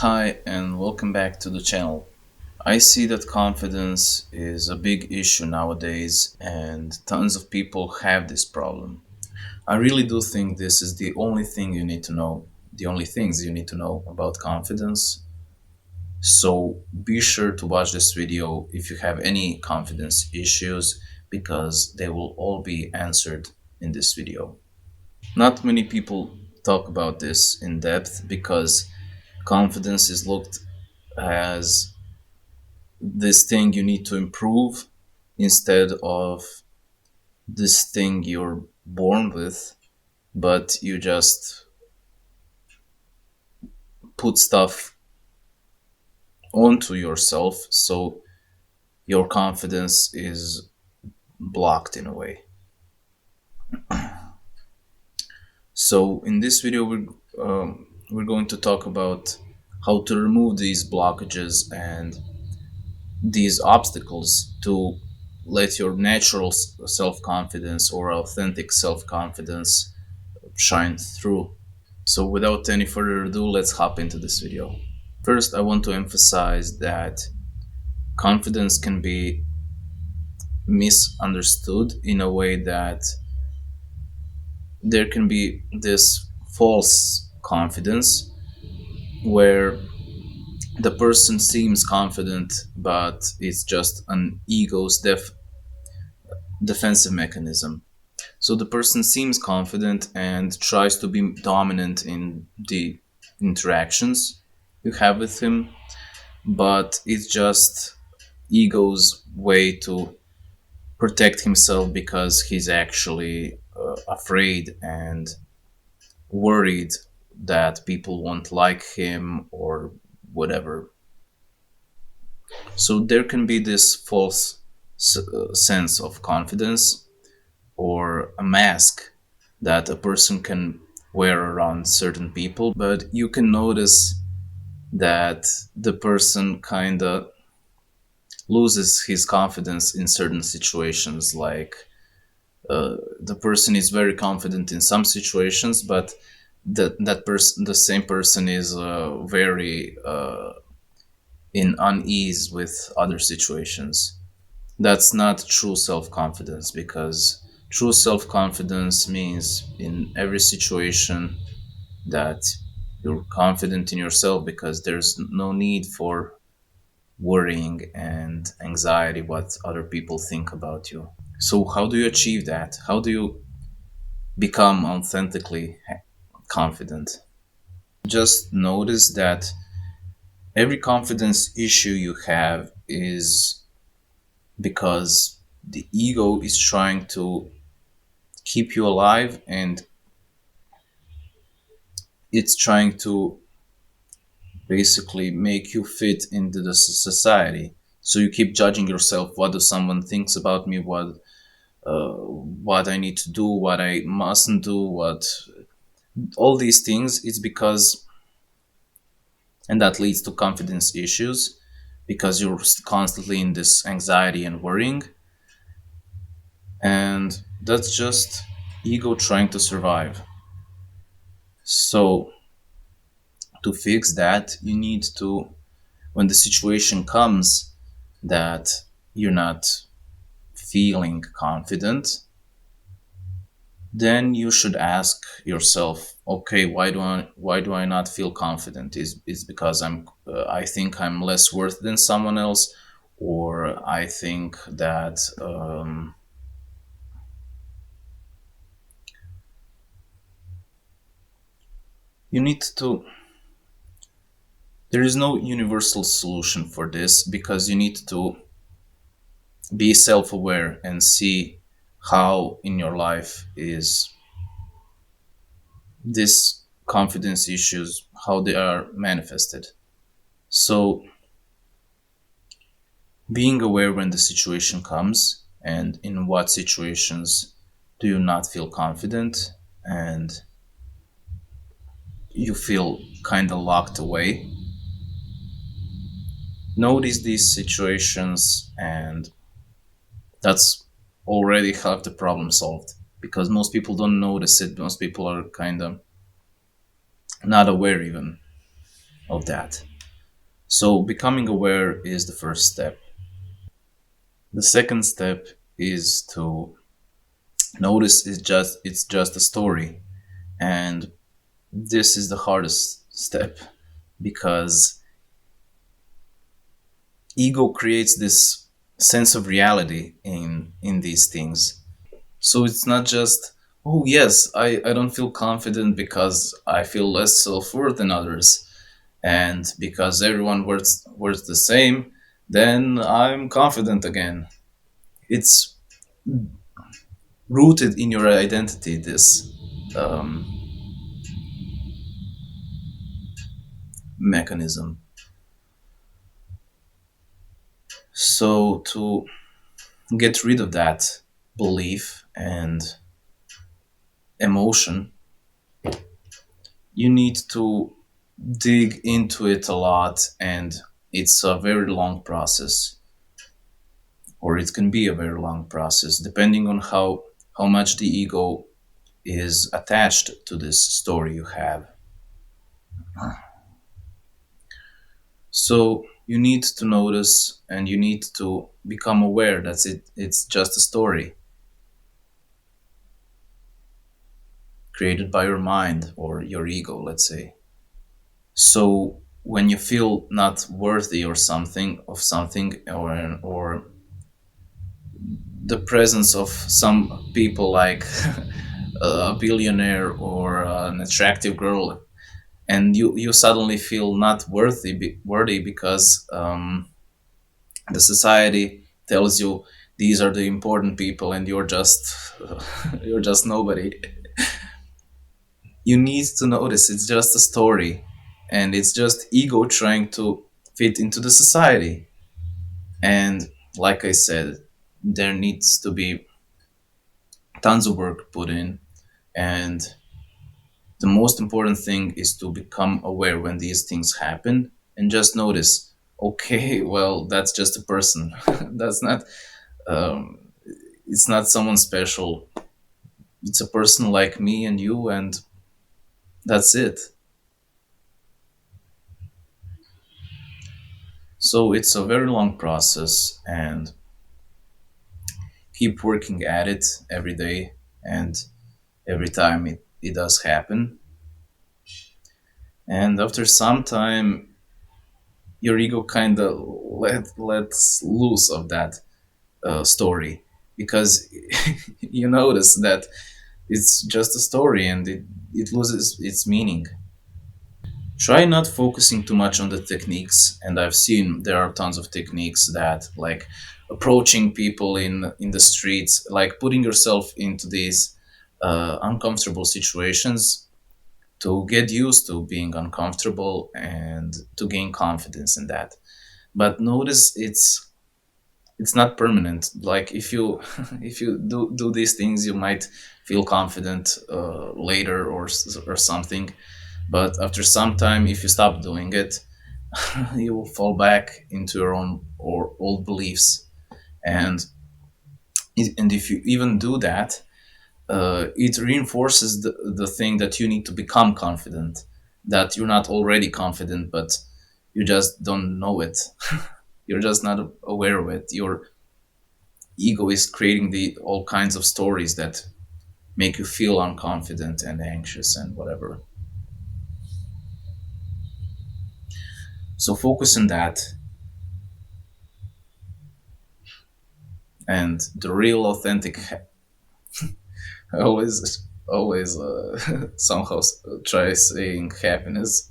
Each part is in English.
Hi, and welcome back to the channel. I see that confidence is a big issue nowadays, and tons of people have this problem. I really do think this is the only thing you need to know, the only things you need to know about confidence. So be sure to watch this video if you have any confidence issues, because they will all be answered in this video. Not many people talk about this in depth because confidence is looked as this thing you need to improve instead of this thing you're born with, but you just put stuff onto yourself, so your confidence is blocked in a way. So in this video we're going to talk about how to remove these blockages and these obstacles to let your natural self-confidence or authentic self-confidence shine through. So without any further ado, let's hop into this video. First, I want to emphasize that confidence can be misunderstood in a way that there can be this false confidence where the person seems confident, but it's just an ego's defensive mechanism. So the person seems confident and tries to be dominant in the interactions you have with him, but it's just ego's way to protect himself because he's actually afraid and worried that people won't like him or whatever. So there can be this false sense of confidence or a mask that a person can wear around certain people, but you can notice that the person kind of loses his confidence in certain situations. Like the person is very confident in some situations, but the same person is very in unease with other situations. That's not true self-confidence, because true self-confidence means in every situation that you're confident in yourself, because there's no need for worrying and anxiety what other people think about you. So how do you achieve that? How do you become authentically confident? Just notice that every confidence issue you have is because the ego is trying to keep you alive, and it's trying to basically make you fit into the society. So you keep judging yourself. What does someone thinks about me? What I need to do, what I mustn't do, what all these things. It's because, and that leads to confidence issues, because you're constantly in this anxiety and worrying, and that's just ego trying to survive. So to fix that, you need to, when the situation comes that you're not feeling confident, then you should ask yourself, okay, why do I not feel confident? Is because I think I'm less worth than someone else, or I think that you need to, there is no universal solution for this, because you need to be self-aware and see how in your life is this confidence issues, how they are manifested. So being aware when the situation comes, and in what situations do you not feel confident and you feel kind of locked away. Notice these situations, and that's already half the problem solved, because most people don't notice it. Most people are kind of not aware even of that. So becoming aware is the first step. The second step is to notice it's just a story. And this is the hardest step because ego creates this sense of reality in these things. So it's not just, oh yes, I don't feel confident because I feel less self-worth than others, and because everyone works the same, then I'm confident again. It's rooted in your identity, this um, mechanism. So to get rid of that belief and emotion, you need to dig into it a lot, and it's a very long process, or it can be a very long process depending on how much the ego is attached to this story you have. So you need to notice and you need to become aware that it's just a story created by your mind or your ego, let's say. So when you feel not worthy or something of something, or the presence of some people like a billionaire or an attractive girl, and you suddenly feel not worthy because the society tells you these are the important people and you're just you're just nobody. You need to notice it's just a story, and it's just ego trying to fit into the society. And like I said, there needs to be tons of work put in, and the most important thing is to become aware when these things happen and just notice, okay, well, that's just a person. That's not um, it's not someone special. It's a person like me and you, and that's it. So it's a very long process, and keep working at it every day, and every time it does happen. And after some time, your ego kind of lets loose of that story, because you notice that it's just a story and it loses its meaning. Try not focusing too much on the techniques, and I've seen there are tons of techniques that, like approaching people in the streets, like putting yourself into these uncomfortable situations to get used to being uncomfortable and to gain confidence in that. But notice it's not permanent. Like if you if you do these things, you might feel confident later, or something. But after some time, if you stop doing it, you will fall back into your own or old beliefs. And and if you even do that, it reinforces the thing that you need to become confident. That you're not already confident, but you just don't know it. You're just not aware of it. Your ego is creating the all kinds of stories that make you feel unconfident and anxious and whatever. So focus on that, and the real authentic I always somehow try saying happiness.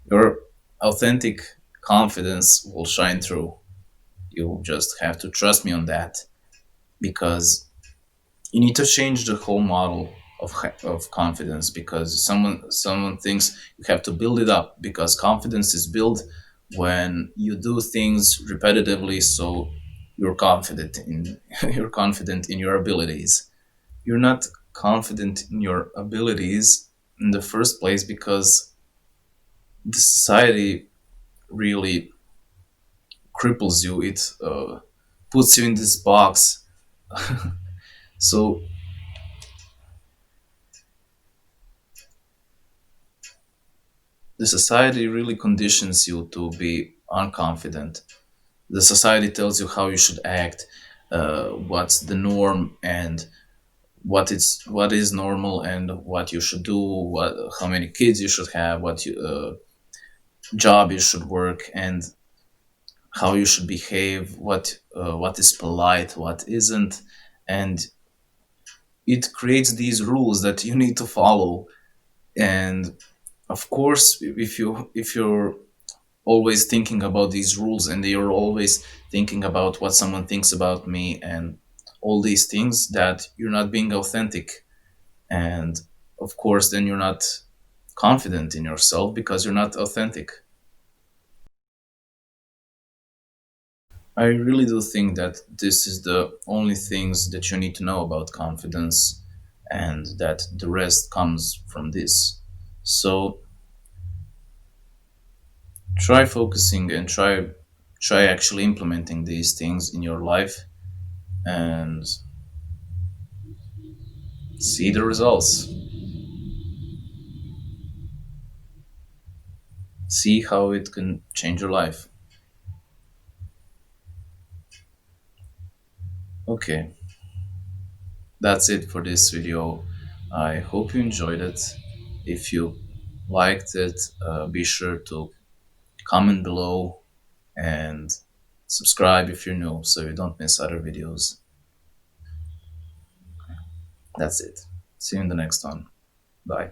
Your authentic confidence will shine through. You just have to trust me on that, because you need to change the whole model of confidence, because someone thinks you have to build it up, because confidence is built when you do things repetitively, so you're confident in you're confident in your abilities. You're not confident in your abilities in the first place because the society really cripples you. It puts you in this box. So the society really conditions you to be unconfident. The society tells you how you should act, what's the norm, and what is normal, and what you should do, what how many kids you should have, what job you should work, and how you should behave, what is polite, what isn't, and it creates these rules that you need to follow. And of course, if you're always thinking about these rules, and you're always thinking about what someone thinks about me and all these things, that you're not being authentic. And of course, then you're not confident in yourself because you're not authentic. I really do think that this is the only things that you need to know about confidence, and that the rest comes from this. So try focusing and try actually implementing these things in your life, and see the results. See how it can change your life. Okay, that's it for this video. I hope you enjoyed it. If you liked it, be sure to comment below and subscribe if you're new so you don't miss other videos. That's it. See you in the next one. Bye.